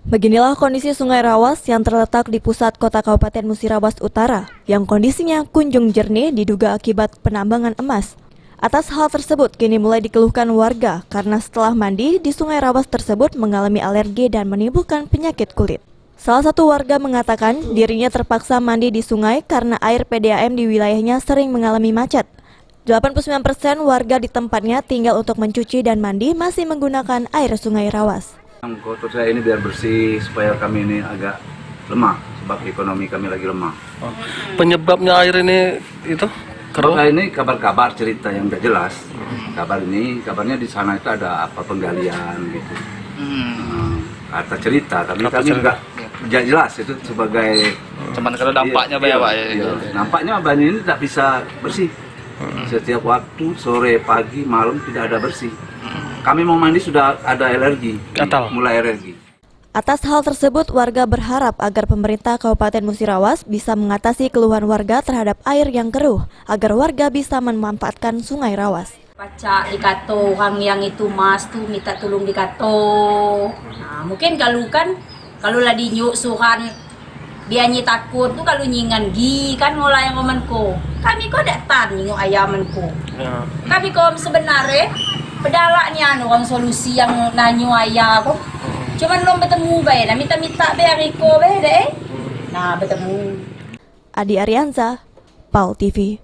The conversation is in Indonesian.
Beginilah kondisi Sungai Rawas yang terletak di pusat kota Kabupaten Musirawas Utara, yang kondisinya kunjung jernih diduga akibat penambangan emas. Atas hal tersebut, kini mulai dikeluhkan warga karena setelah mandi di Sungai Rawas tersebut mengalami alergi dan menimbulkan penyakit kulit. Salah satu warga mengatakan dirinya terpaksa mandi di sungai karena air PDAM di wilayahnya sering mengalami macet. 89% warga di tempatnya tinggal untuk mencuci dan mandi masih menggunakan air Sungai Rawas. Kotor saya ini biar bersih supaya kami ini agak lemah sebab ekonomi kami lagi lemah. Penyebabnya air ini itu keruh? Ini kabar-kabar cerita yang tidak jelas. Kabarnya di sana itu ada apa penggalian gitu. Kata cerita, tapi kami enggak jelas itu sebagai. Cuman kalau dampaknya iya, Pak. Iya. Nampaknya banyak ini tidak bisa bersih. Setiap waktu sore, pagi, malam tidak ada bersih. Kami mau mandi sudah ada alergi, mulai alergi. Atas hal tersebut, warga berharap agar pemerintah Kabupaten Musirawas bisa mengatasi keluhan warga terhadap air yang keruh, agar warga bisa memanfaatkan Sungai Rawas. Baca dikato orang yang itu mas tuh minta tolong dikato. Nah, mungkin kalau lah dinyusuhan dia nyi takut tuh kalau nyingan gi kan mulai yang omanku. Kami kok datang nyingu ayamanku. Ya. Kami kok sebenarnya pedalaknya orang solusi yang nanyu ayah kok. Cuman belum bertemu bae, nah minta biar Riko bae deh. Nah, bertemu. Adi Arianza, PAL TV.